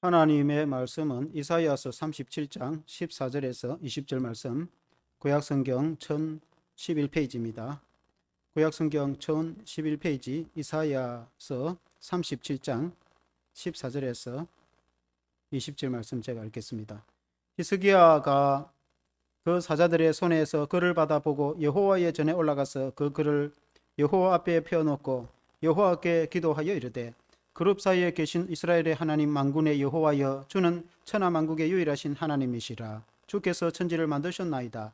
하나님의 말씀은 이사야서 37장 14절에서 20절 말씀, 구약성경 1011페이지입니다. 구약성경 1011페이지 이사야서 37장 14절에서 20절 말씀 제가 읽겠습니다. 히스기야가 그 사자들의 손에서 글을 받아보고 여호와의 전에 올라가서 그 글을 여호와 앞에 펴놓고 여호와께 기도하여 이르되, 그룹 사이에 계신 이스라엘의 하나님 만군의 여호와여, 주는 천하 만국의 유일하신 하나님이시라. 주께서 천지를 만드셨나이다.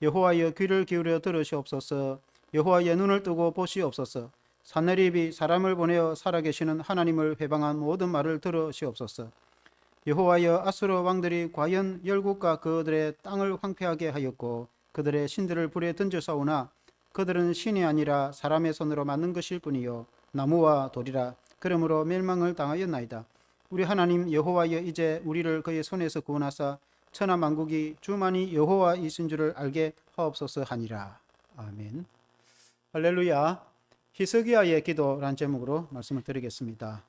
여호와여, 귀를 기울여 들으시옵소서. 여호와의 눈을 뜨고 보시옵소서. 산헤립이 사람을 보내어 살아계시는 하나님을 회방한 모든 말을 들으시옵소서. 여호와여, 아수르 왕들이 과연 열국과 그들의 땅을 황폐하게 하였고 그들의 신들을 불에 던져싸우나 그들은 신이 아니라 사람의 손으로 만든 것일 뿐이요 나무와 돌이라. 그러므로 멸망을 당하였나이다. 우리 하나님 여호와여, 이제 우리를 그의 손에서 구원하사 천하 만국이 주만이 여호와이신 줄을 알게 하옵소서 하니라. 아멘. 할렐루야. 히스기야의 기도라는 제목으로 말씀을 드리겠습니다.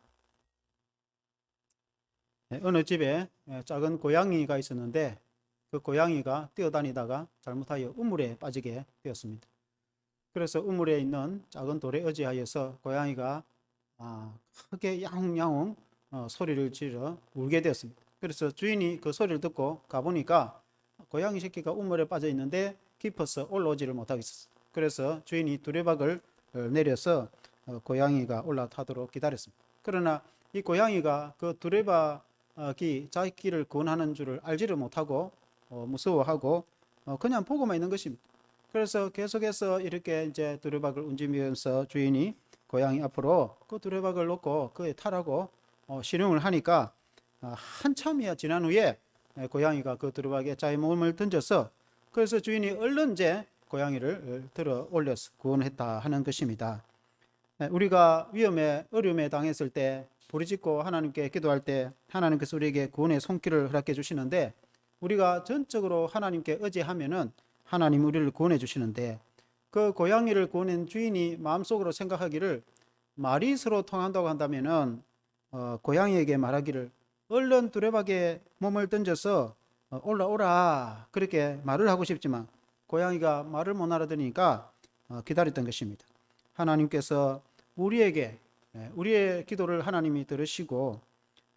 어느 집에 작은 고양이가 있었는데 그 고양이가 뛰어다니다가 잘못하여 우물에 빠지게 되었습니다. 그래서 우물에 있는 작은 돌에 의지하여서 고양이가 크게 야옹야옹 소리를 지르 울게 되었습니다. 그래서 주인이 그 소리를 듣고 가보니까 고양이 새끼가 우물에 빠져 있는데 깊어서 올라오지를 못하겠었어요. 그래서 주인이 두레박을 내려서 고양이가 올라타도록 기다렸습니다. 그러나 이 고양이가 그 두레박이 자기를 구원하는 줄을 알지를 못하고 무서워하고 그냥 보고만 있는 것입니다. 그래서 계속해서 이렇게 이제 두레박을 움직이면서 주인이 고양이 앞으로 그 두레박을 놓고 그에 타라고 신용을 하니까 한참이야 지난 후에 고양이가 그 두레박에 자기 몸을 던져서, 그래서 주인이 얼른 이제 고양이를 들어 올려서 구원했다 하는 것입니다. 우리가 위험에 어려움에 당했을 때 부르짖고 하나님께 기도할 때 하나님께서 우리에게 구원의 손길을 허락해 주시는데, 우리가 전적으로 하나님께 의지하면은 하나님 우리를 구원해 주시는데, 그 고양이를 구원한 주인이 마음속으로 생각하기를 말이 서로 통한다고 한다면은 고양이에게 말하기를 얼른 두레박에 몸을 던져서 올라오라 그렇게 말을 하고 싶지만 고양이가 말을 못 알아들으니까 기다렸던 것입니다. 하나님께서 우리에게 우리의 기도를 하나님이 들으시고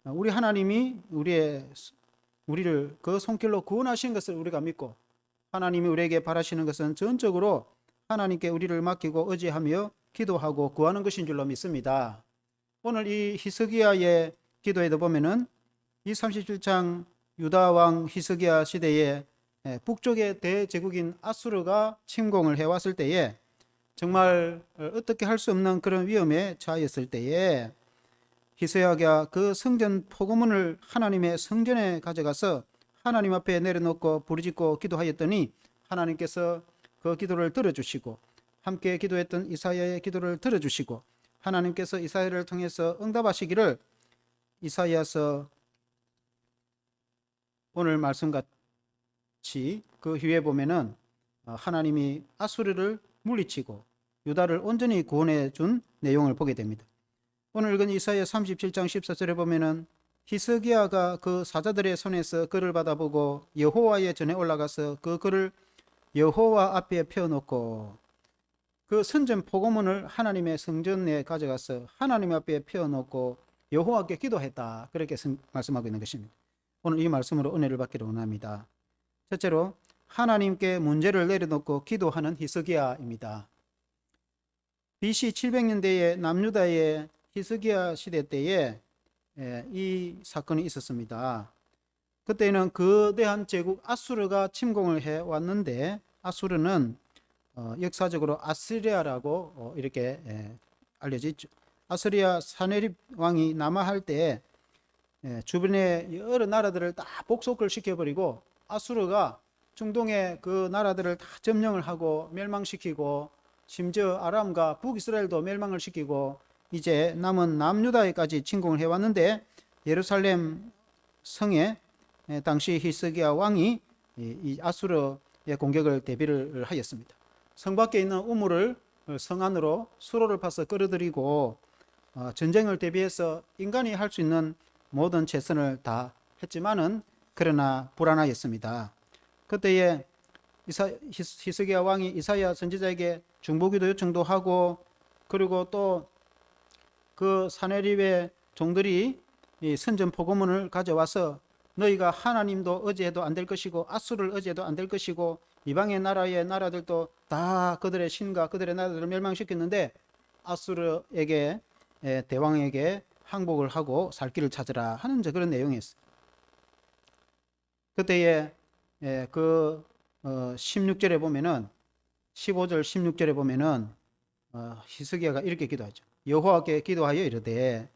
우리 하나님이 우리를 그 손길로 구원하신 것을 우리가 믿고 하나님이 우리에게 바라시는 것은 전적으로 하나님께 우리를 맡기고 의지하며 기도하고 구하는 것인 줄로 믿습니다. 오늘 이 히스기야의 기도에도 보면은 이 37장 유다 왕 히스기야 시대에 북쪽의 대제국인 아수르가 침공을 해왔을 때에 정말 어떻게 할 수 없는 그런 위험에 처하였을 때에 히스기야가 그 성전 포고문을 하나님의 성전에 가져가서 하나님 앞에 내려놓고 부르짖고 기도하였더니 하나님께서 그 기도를 들어주시고 함께 기도했던 이사야의 기도를 들어주시고 하나님께서 이사야를 통해서 응답하시기를 이사야서 오늘 말씀같이 그 후에 보면은 하나님이 아수르를 물리치고 유다를 온전히 구원해 준 내용을 보게 됩니다. 오늘 읽은 이사야 37장 14절에 보면은 히스기야가 그 사자들의 손에서 글을 받아보고 여호와의 전에 올라가서 그 글을 여호와 앞에 펴놓고 그 선전 포고문을 하나님의 성전에 가져가서 하나님 앞에 펴놓고 여호와께 기도했다 그렇게 말씀하고 있는 것입니다. 오늘 이 말씀으로 은혜를 받기를 원합니다. 첫째로 하나님께 문제를 내려놓고 기도하는 히스기야입니다. BC 700년대의 남유다의 히스기야 시대 때에 이 사건이 있었습니다. 그때는 거대한 제국 아수르가 침공을 해왔는데 아수르는 역사적으로 아스리아라고 이렇게 알려져 있죠. 아스리아 사네립 왕이 남하할 때 주변의 여러 나라들을 다 복속을 시켜버리고 아수르가 중동의 그 나라들을 다 점령을 하고 멸망시키고 심지어 아람과 북이스라엘도 멸망을 시키고 이제 남은 남유다에까지 침공을 해왔는데 예루살렘 성에 당시 히스기야 왕이 이 아수르의 공격을 대비를 하였습니다. 성 밖에 있는 우물을 성 안으로 수로를 파서 끌어들이고 전쟁을 대비해서 인간이 할 수 있는 모든 최선을 다 했지만은 그러나 불안하였습니다. 그때에 히스기야 왕이 이사야 선지자에게 중보기도 요청도 하고, 그리고 또 그 사내립의 종들이 이 선전 포고문을 가져와서 너희가 하나님도 의지해도 안 될 것이고 아수를 의지해도 안 될 것이고 이방의 나라의 나라들도 다 그들의 신과 그들의 나라들을 멸망시켰는데 아수르에게 대왕에게 항복을 하고 살 길을 찾으라 하는 그런 내용이었어요. 그때에 그 16절에 보면은 15절 16절에 보면은 히스기야가 이렇게 기도하죠. 여호와께 기도하여 이르되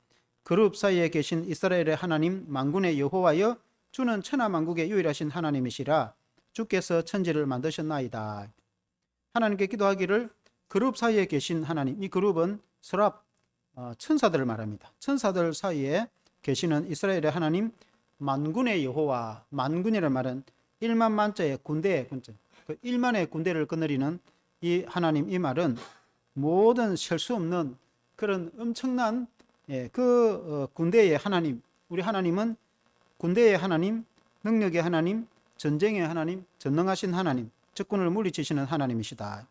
그룹 사이에 계신 이스라엘의 하나님 만군의 여호와여 주는 천하 만국의 유일하신 하나님이시라 주께서 천지를 만드셨나이다. 하나님께 기도하기를 그룹 사이에 계신 하나님, 이 그룹은 서랍 천사들을 말합니다. 천사들 사이에 계시는 이스라엘의 하나님 만군의 여호와, 만군이라는 말은 1만 만자의 군대의 군자, 그 1만의 군대를 거느리는 이 하나님, 이 말은 모든 셀 수 없는 그런 엄청난 군대의 하나님, 우리 하나님은 군대의 하나님, 능력의 하나님, 전쟁의 하나님, 전능하신 하나님, 적군을 물리치시는 하나님이시다.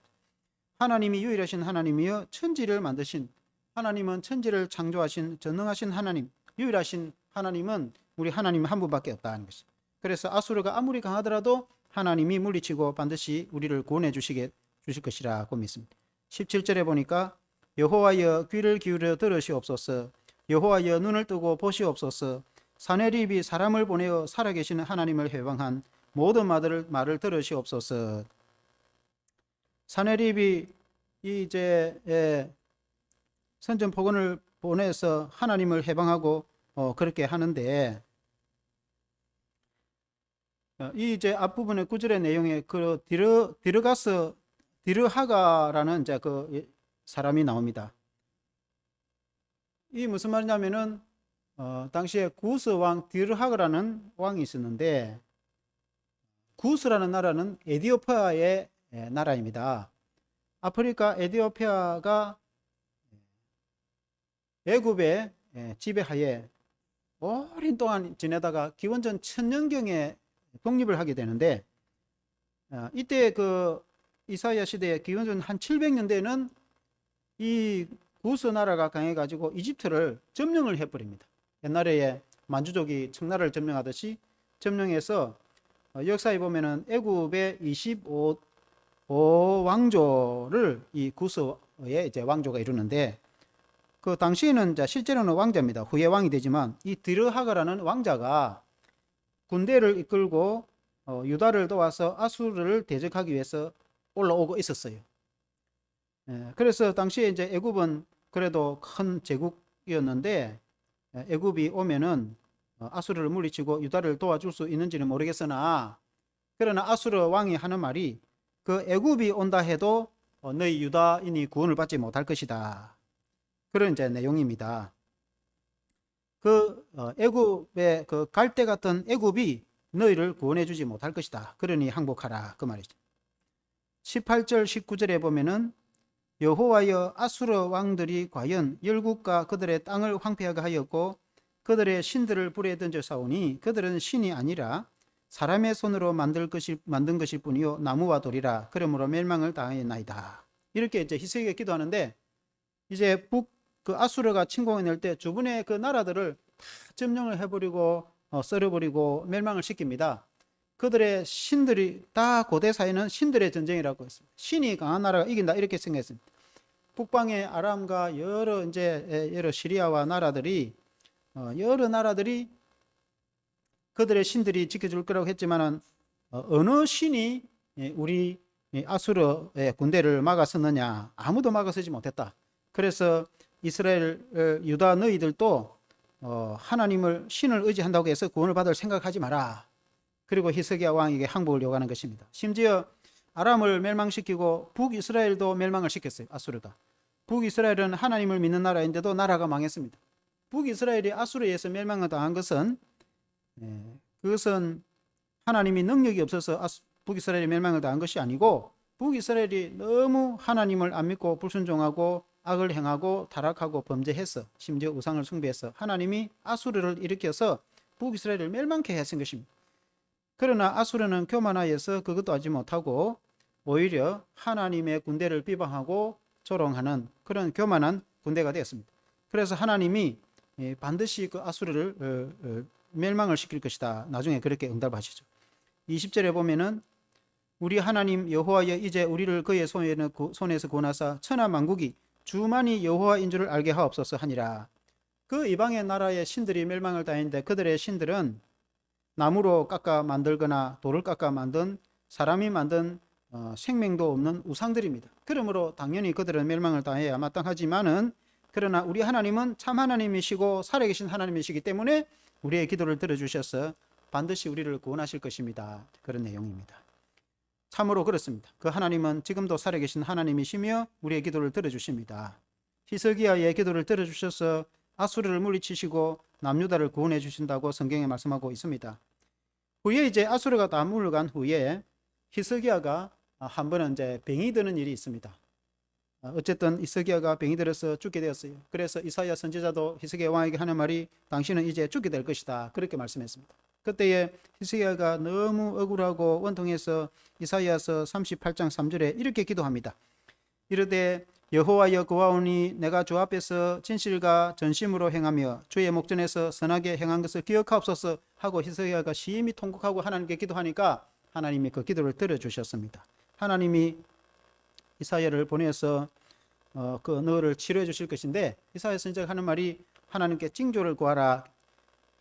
하나님이 유일하신 하나님이여 천지를 만드신 하나님은 천지를 창조하신 전능하신 하나님, 유일하신 하나님은 우리 하나님 한 분밖에 없다는 것이죠. 그래서 아수르가 아무리 강하더라도 하나님이 물리치고 반드시 우리를 구원해 주실 것이라고 믿습니다. 17절에 보니까 여호와여 귀를 기울여 들으시옵소서, 여호와여 눈을 뜨고 보시옵소서, 사내립이 사람을 보내어 살아계시는 하나님을 회방한 모든 말을 들으시옵소서. 사내립이 이제 선전 포고를 보내서 하나님을 해방하고 그렇게 하는데, 이 이제 앞부분의 구절의 내용에 그 디르하가라는 이제 그 사람이 나옵니다. 이 무슨 말이냐면은 당시에 구스 왕 디르하가라는 왕이 있었는데, 구스라는 나라는 에디오피아의 나라입니다. 아프리카 에디오피아가 애굽의 지배하에 오랜 동안 지내다가 기원전 1000년경에 독립을 하게 되는데, 이때 그 이사야 시대에 기원전 한 700년대에는 이 구스 나라가 강해가지고 이집트를 점령을 해버립니다. 옛날에 만주족이 청나라를 점령하듯이 점령해서 역사에 보면은 애굽의 25왕조를 이 구스의 이제 왕조가 이루는데, 그 당시에는 이제 실제로는 왕자입니다. 후에 왕이 되지만 이 디르하가라는 왕자가 군대를 이끌고 유다를 도와서 아수르를 대적하기 위해서 올라오고 있었어요. 그래서 당시에 이제 애굽은 그래도 큰 제국이었는데, 애굽이 오면은 아수르를 물리치고 유다를 도와줄 수 있는지는 모르겠으나, 그러나 아수르 왕이 하는 말이 그 애굽이 온다 해도 너희 유다인이 구원을 받지 못할 것이다. 그런 이제 내용입니다. 그 애굽의 그 갈대 같은 애굽이 너희를 구원해 주지 못할 것이다. 그러니 항복하라, 그 말이죠. 18절 19절에 보면은 여호와여 아수르 왕들이 과연 열국과 그들의 땅을 황폐하게 하였고 그들의 신들을 불에 던져 싸우니 그들은 신이 아니라 사람의 손으로 만든 것일 뿐이요 나무와 돌이라. 그러므로 멸망을 당하였나이다. 이렇게 이제 히스기야가 기도하는데, 이제 그 아수르가 침공해 낼 때 주변의 그 나라들을 다 점령을 해버리고 썰어버리고 멸망을 시킵니다. 그들의 신들이 다 고대 사회는 신들의 전쟁이라고 했습니다. 신이 강한 나라가 이긴다 이렇게 생각했습니다. 북방의 아람과 여러 시리아와 나라들이 여러 나라들이 그들의 신들이 지켜줄 거라고 했지만은 어느 신이 우리 아수르의 군대를 막았었느냐? 아무도 막아서지 못했다. 그래서 이스라엘 유다 너희들도 하나님을 신을 의지한다고 해서 구원을 받을 생각하지 마라. 그리고 히스기야 왕에게 항복을 요구하는 것입니다. 심지어 아람을 멸망시키고 북이스라엘도 멸망을 시켰어요. 아수르가. 북이스라엘은 하나님을 믿는 나라인데도 나라가 망했습니다. 북이스라엘이 아수르에 의해서 멸망을 당한 것은 그것은 하나님이 능력이 없어서 북이스라엘이 멸망을 당한 것이 아니고, 북이스라엘이 너무 하나님을 안 믿고 불순종하고 악을 행하고 타락하고 범죄해서 심지어 우상을 숭배해서 하나님이 아수르를 일으켜서 북이스라엘을 멸망케 하신 것입니다. 그러나 아수르는 교만하여서 그것도 하지 못하고 오히려 하나님의 군대를 비방하고 조롱하는 그런 교만한 군대가 되었습니다. 그래서 하나님이 반드시 그 아수르를 멸망을 시킬 것이다. 나중에 그렇게 응답하시죠. 20절에 보면은 우리 하나님 여호와여 이제 우리를 그의 손에서 구원하사 천하 만국이 주만이 여호와인 줄을 알게 하옵소서 하니라. 그 이방의 나라의 신들이 멸망을 당했는데 그들의 신들은 나무로 깎아 만들거나 돌을 깎아 만든 사람이 만든 생명도 없는 우상들입니다. 그러므로 당연히 그들은 멸망을 당해야 마땅하지만은 그러나 우리 하나님은 참 하나님이시고 살아계신 하나님이시기 때문에 우리의 기도를 들어주셔서 반드시 우리를 구원하실 것입니다. 그런 내용입니다. 참으로 그렇습니다. 그 하나님은 지금도 살아계신 하나님이시며 우리의 기도를 들어주십니다. 히스기야의 기도를 들어주셔서 아수르를 물리치시고 남유다를 구원해 주신다고 성경에 말씀하고 있습니다. 후에 이제 아수르가 다 물러간 후에 히스기야가 한 번은 이제 병이 드는 일이 있습니다. 어쨌든 히스기야가 병이 들어서 죽게 되었어요. 그래서 이사야 선지자도 히스기야 왕에게 하는 말이 당신은 이제 죽게 될 것이다. 그렇게 말씀했습니다. 그때에 히스기야가 너무 억울하고 원통해서 이사야서 38장 3절에 이렇게 기도합니다. 이르되 여호와여 구하오니 내가 주 앞에서 진실과 전심으로 행하며 주의 목전에서 선하게 행한 것을 기억하옵소서 하고 히스기야가 심히 통곡하고 하나님께 기도하니까 하나님이 그 기도를 들어주셨습니다. 하나님이 이사야를 보내서 그 너를 치료해 주실 것인데 이사야 선지자가 하는 말이 하나님께 징조를 구하라.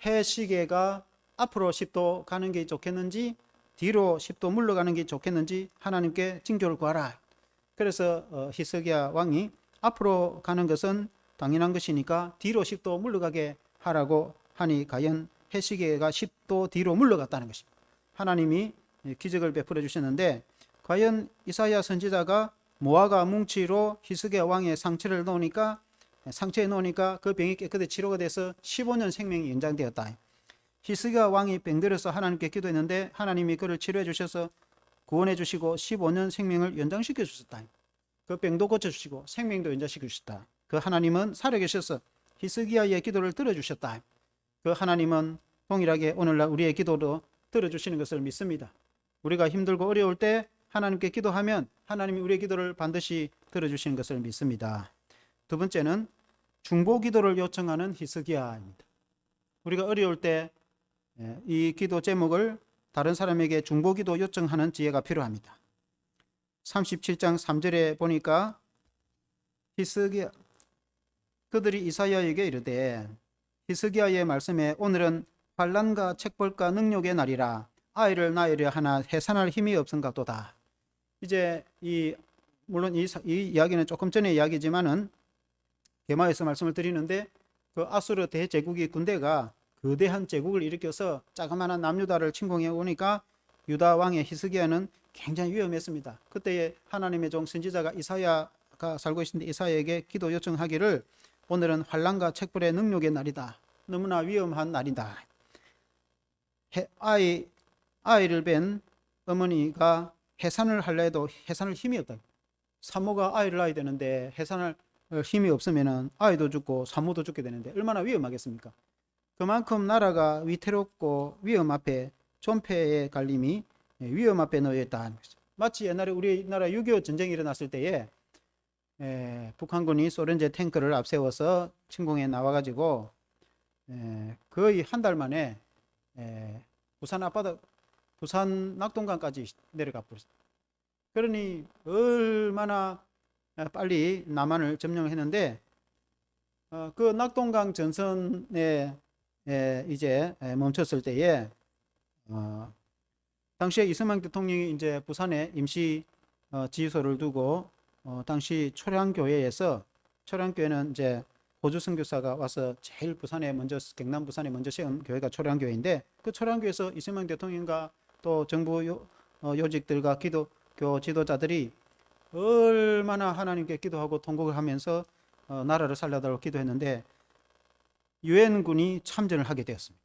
해 시계가 앞으로 10도 가는 게 좋겠는지 뒤로 10도 물러가는 게 좋겠는지 하나님께 징조를 구하라. 그래서 히스기야 왕이 앞으로 가는 것은 당연한 것이니까 뒤로 10도 물러가게 하라고 하니 과연 해시계가 10도 뒤로 물러갔다는 것입니다. 하나님이 기적을 베풀어 주셨는데 과연 이사야 선지자가 모아가 뭉치로 히스기야 왕의 상처에 놓으니까 그 병이 깨끗이 치료가 돼서 15년 생명이 연장되었다. 히스기야 왕이 병들어서 하나님께 기도했는데 하나님이 그를 치료해 주셔서 구원해 주시고 15년 생명을 연장시켜 주셨다. 그 병도 고쳐 주시고 생명도 연장시켜 주셨다. 그 하나님은 살아계셔서 히스기야의 기도를 들어주셨다. 그 하나님은 동일하게 오늘날 우리의 기도도 들어주시는 것을 믿습니다. 우리가 힘들고 어려울 때 하나님께 기도하면 하나님이 우리의 기도를 반드시 들어주시는 것을 믿습니다. 두 번째는 중보 기도를 요청하는 히스기야입니다. 우리가 어려울 때 이 기도 제목을 다른 사람에게 중보 기도 요청하는 지혜가 필요합니다. 37장 3절에 보니까 히스기야 그들이 이사야에게 이르되 히스기야의 말씀에 오늘은 환난과 책벌과 능력의 날이라 아이를 낳으려 하나 해산할 힘이 없은가도다. 이제 물론 이 이야기는 조금 전의 이야기지만은 게마에서 말씀을 드리는데 그 아수르 대제국의 군대가 거대한 제국을 일으켜서 자그마한 남유다를 침공해 오니까 유다 왕의 히스기야는 굉장히 위험했습니다. 그때에 하나님의 종 선지자가 이사야가 살고 있는데 이사야에게 기도 요청하기를 오늘은 환난과 책벌의 능력의 날이다. 너무나 위험한 날이다. 아이를 뵌 어머니가 해산을 하려 해도 해산할 힘이 없다. 산모가 아이를 낳아야 되는데 해산할 힘이 없으면 아이도 죽고 산모도 죽게 되는데 얼마나 위험하겠습니까? 그만큼 나라가 위태롭고 위험 앞에 존폐의 갈림이 위험 앞에 놓여 있다는 거죠. 마치 옛날에 우리나라 6.25 전쟁이 일어났을 때에 북한군이 소련제 탱크를 앞세워서 침공에 나와가지고 거의 한 달 만에 부산 앞바다, 부산 낙동강까지 내려가 버렸어요. 그러니 얼마나 빨리 남한을 점령했는데 그 낙동강 전선에 이제 멈췄을 때에 당시에 이승만 대통령이 이제 부산에 임시 지휘소를 두고 당시 초량교회는 이제 호주 선교사가 와서 제일 경남 부산에 먼저 세운 교회가 초량교회인데 그 초량교회에서 이승만 대통령과 또 정부 요직들과 기독교 지도자들이 얼마나 하나님께 기도하고 통곡을 하면서 나라를 살려달라고 기도했는데 유엔군이 참전을 하게 되었습니다.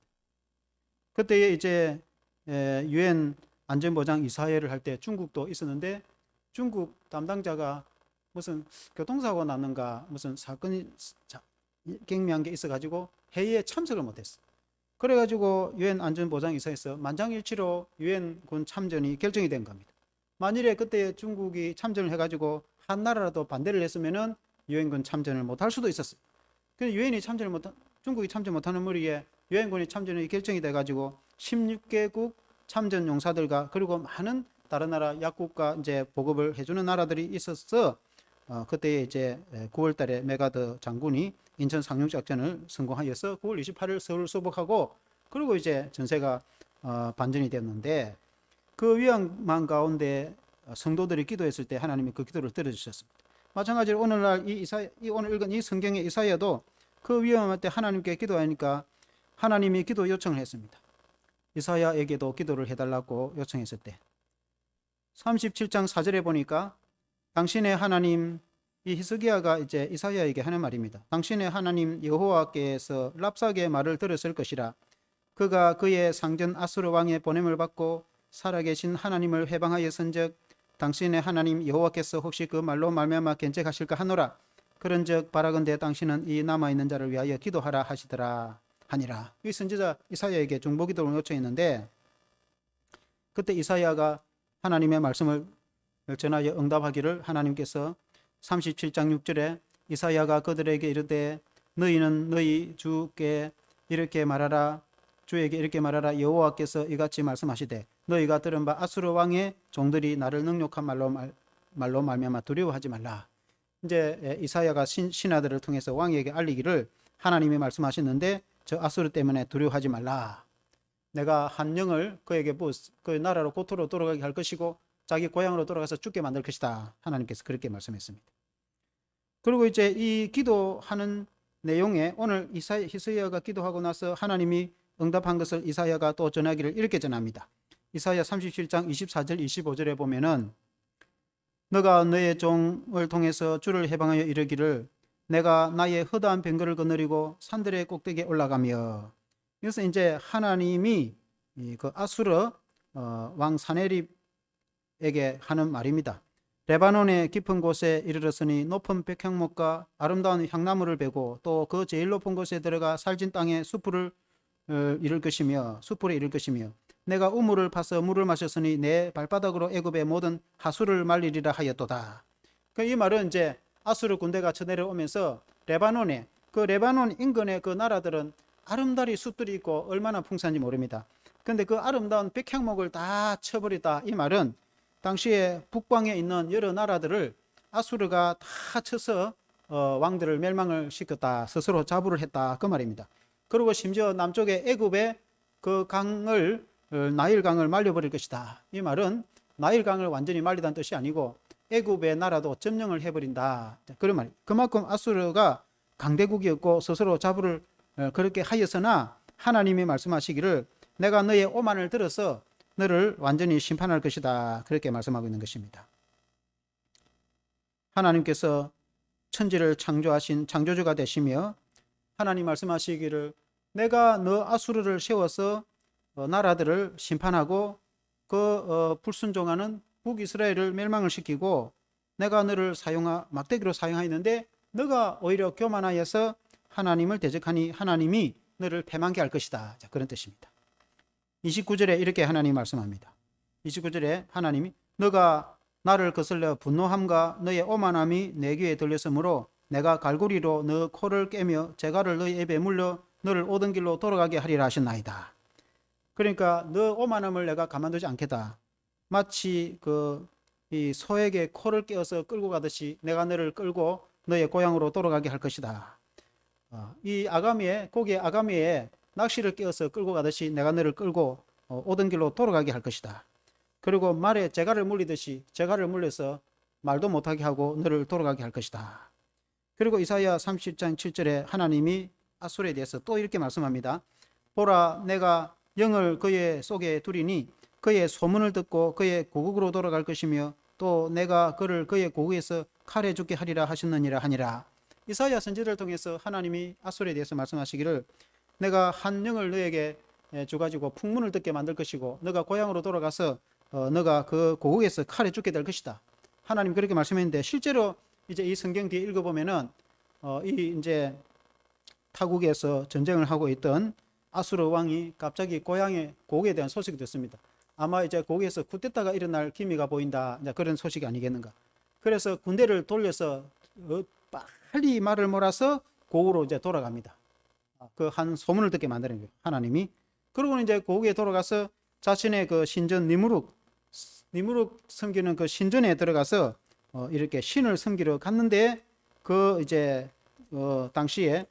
그때에 이제 유엔 안전보장 이사회를 할 때 중국도 있었는데 중국 담당자가 무슨 교통사고 났는가 무슨 사건이 경미한 게 있어가지고 회의에 참석을 못했어. 그래가지고 유엔 안전보장이사에서 만장일치로 유엔군 참전이 결정이 된 겁니다. 만일에 그때 중국이 참전을 해가지고 한 나라라도 반대를 했으면은 유엔군 참전을 못할 수도 있었어요. 그래서 중국이 참전 못하는 무리에 유엔군이 참전이 결정이 돼가지고 16개국 참전 용사들과 그리고 많은 다른 나라 약국과 이제 보급을 해주는 나라들이 있어서 그때 이제 9월달에 메가더 장군이 인천 상륙작전을 성공하여서 9월 28일 서울 수복하고 그리고 이제 전세가 반전이 됐는데 그 위험한 가운데 성도들이 기도했을 때 하나님이 그 기도를 들어주셨습니다. 마찬가지로 오늘날 오늘 읽은 이 성경의 이사야도 그 위험할 때 하나님께 기도하니까 하나님이 기도 요청을 했습니다. 이사야에게도 기도를 해달라고 요청했을 때 37장 4절에 보니까 당신의 하나님, 이 히스기야가 이제 이사야에게 하는 말입니다. 당신의 하나님 여호와께서 랍삭의 말을 들었을 것이라. 그가 그의 상전 아수르 왕의 보냄을 받고 살아계신 하나님을 회방하였은즉 당신의 하나님 여호와께서 혹시 그 말로 말미암아 견책하실까 하노라. 그런즉 바라건대 당신은 이 남아있는 자를 위하여 기도하라 하시더라 하니라. 이 선지자 이사야에게 중보기도를 요청했는데 그때 이사야가 하나님의 말씀을 전하여 응답하기를 하나님께서 37장 6절에 이사야가 그들에게 이르되 너희는 너희 주께 이렇게 말하라. 주에게 이렇게 말하라. 여호와께서 이같이 말씀하시되 너희가 들은 바 아수르 왕의 종들이 나를 능욕한 말로 말미암아 두려워하지 말라. 이제 이사야가 신하들을 통해서 왕에게 알리기를 하나님이 말씀하셨는데 저 아수르 때문에 두려워하지 말라. 내가 한 영을 그에게 그 나라로 고토로 돌아가게 할 것이고 자기 고향으로 돌아가서 죽게 만들 것이다. 하나님께서 그렇게 말씀했습니다. 그리고 이제 이 기도하는 내용에 오늘 히스기야가 기도하고 나서 하나님이 응답한 것을 이사야가 또 전하기를 이렇게 전합니다. 이사야 37장 24절 25절에 보면은 너가 너의 종을 통해서 주를 해방하여 이르기를 내가 나의 허다한 병거를 거느리고 산들의 꼭대기에 올라가며. 그래서 이제 하나님이 그 아수르 왕 사네립에게 하는 말입니다. 레바논의 깊은 곳에 이르렀으니 높은 백향목과 아름다운 향나무를 베고 또 그 제일 높은 곳에 들어가 살진 땅에 숲을 이룰 것이며 내가 우물을 파서 물을 마셨으니 내 발바닥으로 애굽의 모든 하수를 말리리라 하였도다. 이 말은 이제 아수르 군대가 쳐내려오면서 레바논 인근의 그 나라들은 아름다리 숲들이 있고 얼마나 풍성한지 모릅니다. 그런데 그 아름다운 백향목을 다 쳐버리다. 이 말은 당시에 북방에 있는 여러 나라들을 아수르가 다 쳐서 왕들을 멸망을 시켰다. 스스로 자부를 했다. 그 말입니다. 그리고 심지어 남쪽에 애굽의 그 강을 나일강을 말려버릴 것이다. 이 말은 나일강을 완전히 말리다는 뜻이 아니고 애굽의 나라도 점령을 해버린다. 그런 말이에요. 그만큼 아수르가 강대국이었고 스스로 자부를 그렇게 하였으나 하나님이 말씀하시기를 내가 너의 오만을 들어서 너를 완전히 심판할 것이다. 그렇게 말씀하고 있는 것입니다. 하나님께서 천지를 창조하신 창조주가 되시며 하나님 말씀하시기를 내가 너 아수르를 세워서 나라들을 심판하고 그 불순종하는 북이스라엘을 멸망을 시키고 내가 너를 막대기로 사용하였는데 너가 오히려 교만하여서 하나님을 대적하니 하나님이 너를 패망케 할 것이다. 자, 그런 뜻입니다. 29절에 이렇게 하나님이 말씀합니다. 29절에 하나님이 너가 나를 거슬려 분노함과 너의 오만함이 내 귀에 들렸으므로 내가 갈고리로 너 코를 깨며 재갈을 너의 입에 물려 너를 오던 길로 돌아가게 하리라 하셨나이다. 그러니까 너 오만함을 내가 가만두지 않겠다. 마치 이 소에게 코를 깨어서 끌고 가듯이 내가 너를 끌고 너의 고향으로 돌아가게 할 것이다. 이 고기의 아가미에 낚시를 깨어서 끌고 가듯이 내가 너를 끌고 오던 길로 돌아가게 할 것이다. 그리고 말에 재갈을 물리듯이 재갈을 물려서 말도 못하게 하고 너를 돌아가게 할 것이다. 그리고 이사야 37장 7절에 하나님이 아수르에 대해서 또 이렇게 말씀합니다. 보라, 내가 영을 그의 속에 두리니 그의 소문을 듣고 그의 고국으로 돌아갈 것이며 또 내가 그를 그의 고국에서 칼에 죽게 하리라 하셨느니라 하니라. 이사야 선지자를 통해서 하나님이 아수르에 대해서 말씀하시기를 내가 한 영을 너에게 줘가지고 풍문을 듣게 만들 것이고 너가 고향으로 돌아가서 너가 그 고국에서 칼에 죽게 될 것이다. 하나님 그렇게 말씀했는데 실제로 이제 이 성경 뒤에 읽어보면은 이 이제 타국에서 전쟁을 하고 있던 아수르 왕이 갑자기 고국에 대한 소식이 듣습니다. 아마 이제 고국에서 쿠데타가 일어날 기미가 보인다. 이제 그런 소식이 아니겠는가. 그래서 군대를 돌려서 빨리 말을 몰아서 고국으로 이제 돌아갑니다. 그 한 소문을 듣게 만드는 거예요. 하나님이. 그러고는 이제 고국에 돌아가서 자신의 그 신전 니무룩 섬기는 그 신전에 들어가서 이렇게 신을 섬기러 갔는데 그 이제 당시에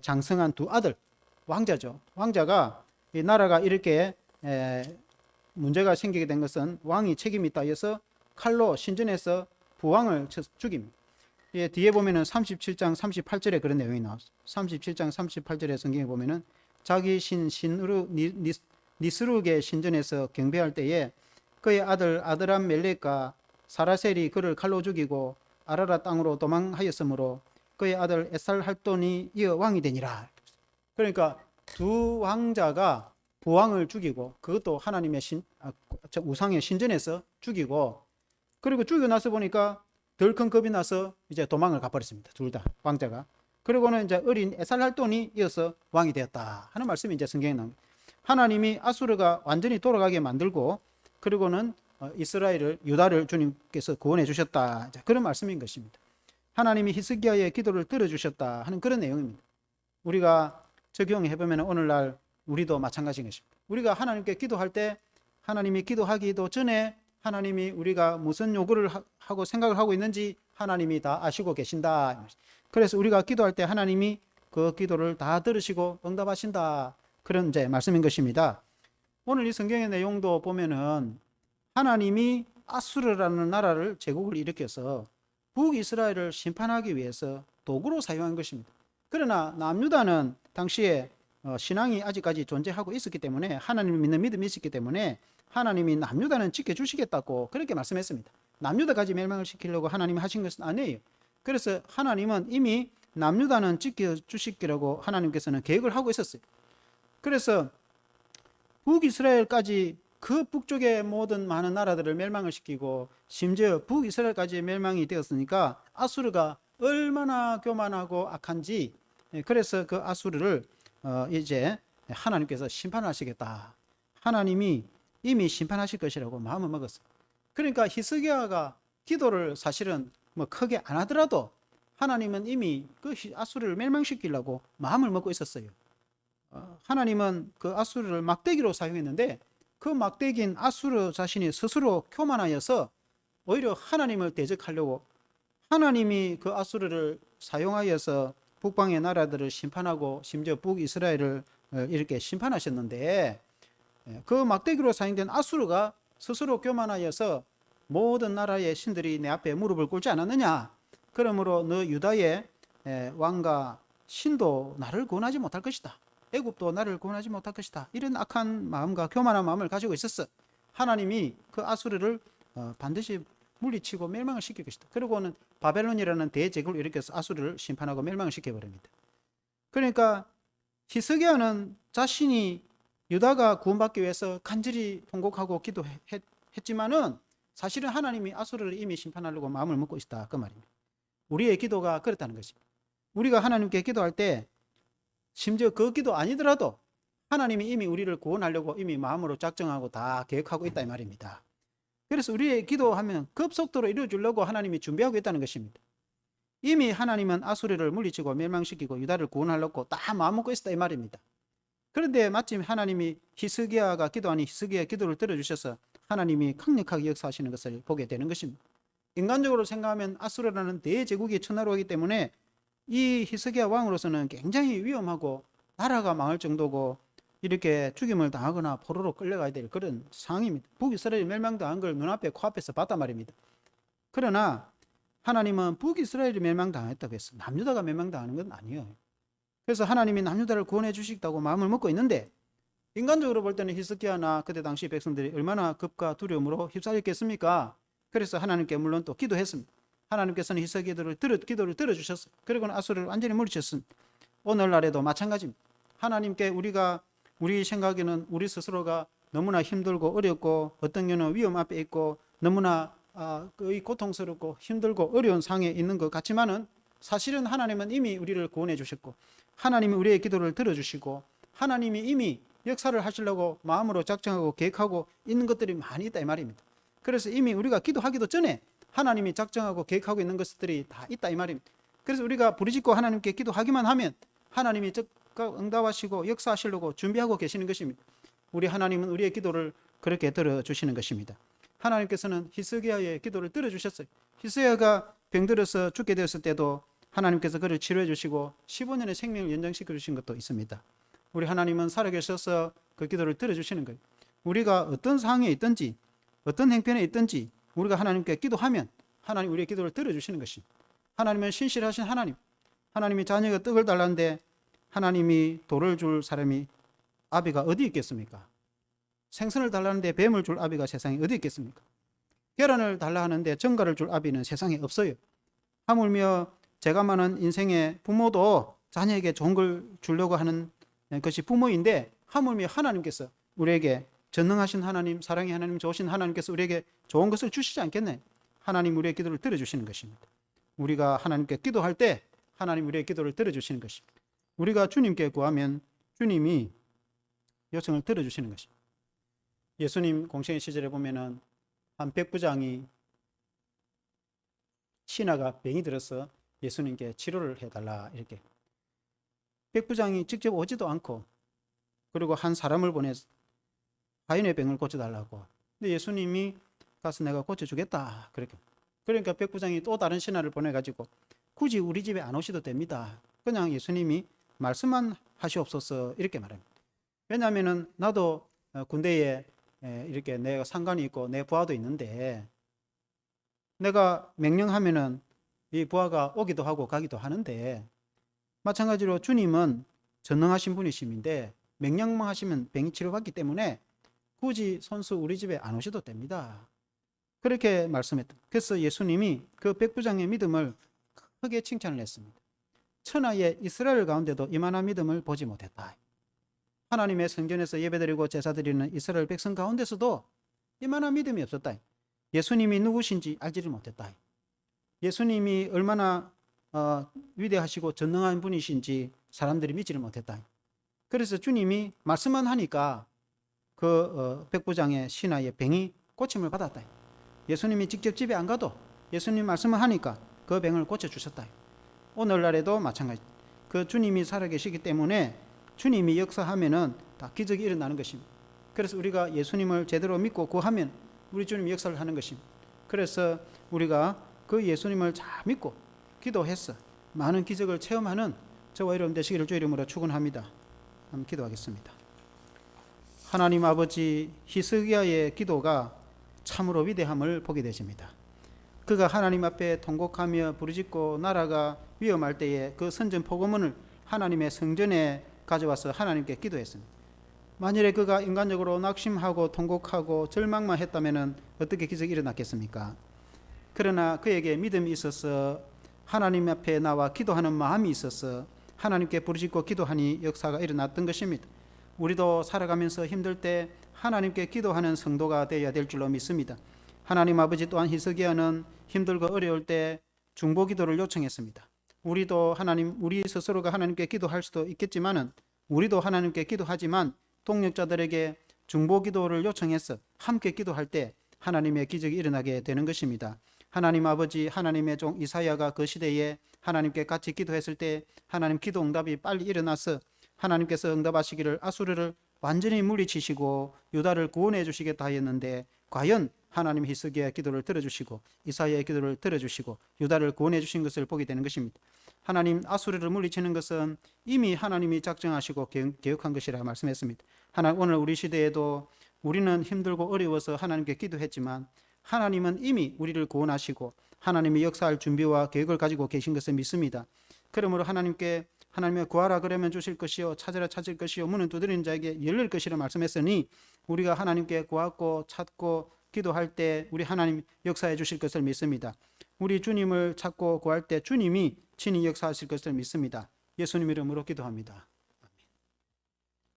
장성한 두 아들 왕자죠. 왕자가 이 나라가 이렇게 문제가 생기게 된 것은 왕이 책임이 있다 해서 칼로 신전에서 부왕을 죽입니다. 예, 뒤에 보면은 37장 38절에 그런 내용이 나왔어요. 37장 38절에 성경에 보면은 자기 니스룩의 신전에서 경배할 때에 그의 아들 아드람 멜렉과 사라셀이 그를 칼로 죽이고 아라라 땅으로 도망하였으므로 그의 아들 에살할돈이 이어 왕이 되니라. 그러니까 두 왕자가 부왕을 죽이고 그것도 하나님의 우상의 신전에서 죽이고 그리고 죽이고 나서 보니까 덜 큰 겁이 나서 이제 도망을 가버렸습니다. 둘 다 왕자가. 그리고는 이제 어린 에살할돈이 이어서 왕이 되었다 하는 말씀이 이제 성경에 나옵니다. 하나님이 아수르가 완전히 돌아가게 만들고 그리고는 이스라엘을 유다를 주님께서 구원해 주셨다. 그런 말씀인 것입니다. 하나님이 히스기야의 기도를 들어주셨다 하는 그런 내용입니다. 우리가 적용해 보면 오늘날 우리도 마찬가지인 것입니다. 우리가 하나님께 기도할 때 하나님이 기도하기도 전에 하나님이 우리가 무슨 요구를 하고 생각을 하고 있는지 하나님이 다 아시고 계신다. 그래서 우리가 기도할 때 하나님이 그 기도를 다 들으시고 응답하신다. 그런 이제 말씀인 것입니다. 오늘 이 성경의 내용도 보면은 하나님이 아수르라는 나라를 제국을 일으켜서 북이스라엘을 심판하기 위해서 도구로 사용한 것입니다. 그러나 남유다는 당시에 신앙이 아직까지 존재하고 있었기 때문에 하나님을 믿는 믿음이 있었기 때문에 하나님이 남유다는 지켜주시겠다고 그렇게 말씀했습니다. 남유다까지 멸망을 시키려고 하나님이 하신 것은 아니에요. 그래서 하나님은 이미 남유다는 지켜주시기라고 하나님께서는 계획을 하고 있었어요. 그래서 북이스라엘까지 그 북쪽의 모든 많은 나라들을 멸망을 시키고 심지어 북이스라엘까지 멸망이 되었으니까 아수르가 얼마나 교만하고 악한지 그래서 그 아수르를 이제 하나님께서 심판하시겠다. 하나님이 이미 심판하실 것이라고 마음을 먹었어요. 그러니까 히스기야가 기도를 사실은 뭐 크게 안 하더라도 하나님은 이미 그 아수르를 멸망시키려고 마음을 먹고 있었어요. 하나님은 그 아수르를 막대기로 사용했는데 그 막대기인 아수르 자신이 스스로 교만하여서 오히려 하나님을 대적하려고 하나님이 그 아수르를 사용하여서 북방의 나라들을 심판하고 심지어 북이스라엘을 이렇게 심판하셨는데 그 막대기로 사용된 아수르가 스스로 교만하여서 모든 나라의 신들이 내 앞에 무릎을 꿇지 않았느냐. 그러므로 너 유다의 왕과 신도 나를 구원하지 못할 것이다. 애굽도 나를 구원하지 못할 것이다. 이런 악한 마음과 교만한 마음을 가지고 있었어. 하나님이 그 아수르를 반드시 물리치고 멸망을 시킬 것이다. 그리고는 바벨론이라는 대제국을 일으켜서 아수르를 심판하고 멸망을 시켜버립니다. 그러니까 히스기야는 자신이 유다가 구원받기 위해서 간절히 통곡하고 기도했지만은 사실은 하나님이 아수르를 이미 심판하려고 마음을 먹고 있다. 그 말입니다. 우리의 기도가 그렇다는 것입니다. 우리가 하나님께 기도할 때 심지어 그 기도 아니더라도 하나님이 이미 우리를 구원하려고 이미 마음으로 작정하고 다 계획하고 있다 이 말입니다. 그래서 우리의 기도하면 급속도로 이루어주려고 하나님이 준비하고 있다는 것입니다. 이미 하나님은 아수르를 물리치고 멸망시키고 유다를 구원하려고 다 마음먹고 있었다 이 말입니다. 그런데 마침 하나님이 히스기야가 기도하니 히스기야의 기도를 들어주셔서 하나님이 강력하게 역사하시는 것을 보게 되는 것입니다. 인간적으로 생각하면 아수르라는 대제국이 천하로이기 때문에 이 히스기야 왕으로서는 굉장히 위험하고 나라가 망할 정도고 이렇게 죽임을 당하거나 포로로 끌려가야 될 그런 상황입니다. 북이스라엘이 멸망당한 걸 눈앞에 코앞에서 봤단 말입니다. 그러나 하나님은 북이스라엘이 멸망당했다고 했어. 남유다가 멸망당하는 건 아니에요. 그래서 하나님이 남유다를 구원해 주시겠다고 마음을 먹고 있는데 인간적으로 볼 때는 히스기야나 그때 당시 백성들이 얼마나 급과 두려움으로 휩싸였겠습니까? 그래서 하나님께 물론 또 기도했습니다. 하나님께서는 히스기야의 기도를 들어주셨어요. 그리고는 아수르를 완전히 물리쳤습니다. 오늘날에도 마찬가지입니다. 하나님께 우리 생각에는 우리 스스로가 너무나 힘들고 어렵고 어떤 경우는 위험 앞에 있고 너무나 거의 고통스럽고 힘들고 어려운 상황에 있는 것 같지만은 사실은 하나님은 이미 우리를 구원해 주셨고 하나님이 우리의 기도를 들어주시고 하나님이 이미 역사를 하시려고 마음으로 작정하고 계획하고 있는 것들이 많이 있다 이 말입니다. 그래서 이미 우리가 기도하기도 전에 하나님이 작정하고 계획하고 있는 것들이 다 있다 이 말입니다. 그래서 우리가 부르짖고 하나님께 기도하기만 하면 하나님이 즉각 응답하시고 역사하시려고 준비하고 계시는 것입니다. 우리 하나님은 우리의 기도를 그렇게 들어주시는 것입니다. 하나님께서는 히스기야의 기도를 들어주셨어요. 히스기야가 병들어서 죽게 되었을 때도 하나님께서 그를 치료해 주시고 15년의 생명을 연장시켜 주신 것도 있습니다. 우리 하나님은 살아계셔서 그 기도를 들어주시는 거예요. 우리가 어떤 상황에 있든지 어떤 행편에 있든지 우리가 하나님께 기도하면 하나님 우리의 기도를 들어주시는 것입니다. 하나님은 신실하신 하나님, 하나님이 자녀가 떡을 달라는데 하나님이 돌을 줄 사람이 아비가 어디 있겠습니까? 생선을 달라는데 뱀을 줄 아비가 세상에 어디 있겠습니까? 계란을 달라 하는데 정갈을 줄 아비는 세상에 없어요. 하물며 제가 많은 인생의 부모도 자녀에게 좋은 걸 주려고 하는 것이 부모인데 하물며 하나님께서 우리에게 전능하신 하나님, 사랑의 하나님, 좋으신 하나님께서 우리에게 좋은 것을 주시지 않겠네. 하나님 우리의 기도를 들어주시는 것입니다. 우리가 하나님께 기도할 때 하나님 우리의 기도를 들어주시는 것입니다. 우리가 주님께 구하면 주님이 요청을 들어주시는 것입니다. 예수님 공생의 시절에 보면은 한 백부장이 신하가 병이 들어서 예수님께 치료를 해달라 이렇게 백부장이 직접 오지도 않고 그리고 한 사람을 보내서 가인의 병을 고쳐달라고. 근데 예수님이 가서 내가 고쳐주겠다 그렇게. 그러니까 백부장이 또 다른 신하를 보내가지고 굳이 우리 집에 안 오셔도 됩니다. 그냥 예수님이 말씀만 하시옵소서 이렇게 말합니다. 왜냐하면은 나도 군대에 이렇게 내가 상관이 있고 내 부하도 있는데 내가 명령하면은 이 부하가 오기도 하고 가기도 하는데 마찬가지로 주님은 전능하신 분이심인데 명령만 하시면 병이 치료받기 때문에 굳이 손수 우리 집에 안 오셔도 됩니다. 그렇게 말씀했다. 그래서 예수님이 그 백부장의 믿음을 크게 칭찬을 했습니다. 천하의 이스라엘 가운데도 이만한 믿음을 보지 못했다. 하나님의 성전에서 예배드리고 제사드리는 이스라엘 백성 가운데서도 이만한 믿음이 없었다. 예수님이 누구신지 알지를 못했다. 예수님이 얼마나 위대하시고 전능한 분이신지 사람들이 믿지를 못했다. 그래서 주님이 말씀만 하니까 그 백부장의 신하의 병이 고침을 받았다. 예수님이 직접 집에 안 가도 예수님 말씀을 하니까 그 병을 고쳐주셨다. 오늘날에도 마찬가지. 그 주님이 살아계시기 때문에 주님이 역사하면은 다 기적이 일어나는 것입니다. 그래서 우리가 예수님을 제대로 믿고 구하면 우리 주님이 역사를 하는 것입니다. 그래서 우리가 그 예수님을 잘 믿고 기도해서 많은 기적을 체험하는 저와 여러분 되시기를 주 이름으로 축원합니다. 한번 기도하겠습니다. 하나님 아버지, 히스기야의 기도가 참으로 위대함을 보게 되십니다. 그가 하나님 앞에 통곡하며 부르짖고 나라가 위험할 때에 그 선전 포고문을 하나님의 성전에 가져와서 하나님께 기도했습니다. 만일에 그가 인간적으로 낙심하고 통곡하고 절망만 했다면 어떻게 기적이 일어났겠습니까? 그러나 그에게 믿음이 있어서 하나님 앞에 나와 기도하는 마음이 있어서 하나님께 부르짖고 기도하니 역사가 일어났던 것입니다. 우리도 살아가면서 힘들 때 하나님께 기도하는 성도가 되어야 될 줄로 믿습니다. 하나님 아버지 또한 히스기야는 힘들고 어려울 때 중보기도를 요청했습니다. 우리도 우리 스스로가 하나님께 기도할 수도 있겠지만은 우리도 하나님께 기도하지만 동역자들에게 중보기도를 요청해서 함께 기도할 때 하나님의 기적이 일어나게 되는 것입니다. 하나님 아버지, 하나님의 종 이사야가 그 시대에 하나님께 같이 기도했을 때 하나님 기도 응답이 빨리 일어나서 하나님께서 응답하시기를 아수르를 완전히 물리치시고 유다를 구원해 주시겠다 하였는데 과연 하나님 히스기야의 기도를 들어주시고 이사야의 기도를 들어주시고 유다를 구원해 주신 것을 보게 되는 것입니다. 하나님 아수르를 물리치는 것은 이미 하나님이 작정하시고 계획한 것이라 말씀했습니다. 오늘 우리 시대에도 우리는 힘들고 어려워서 하나님께 기도했지만 하나님은 이미 우리를 구원하시고 하나님이 역사할 준비와 계획을 가지고 계신 것을 믿습니다. 그러므로 하나님께 하나님의 구하라 그러면 주실 것이요 찾으라 찾을 것이요 문은 두드리는 자에게 열릴 것이라 말씀했으니 우리가 하나님께 구하고 찾고 기도할 때 우리 하나님 역사해 주실 것을 믿습니다. 우리 주님을 찾고 구할 때 주님이 친히 역사하실 것을 믿습니다. 예수님 이름으로 기도합니다.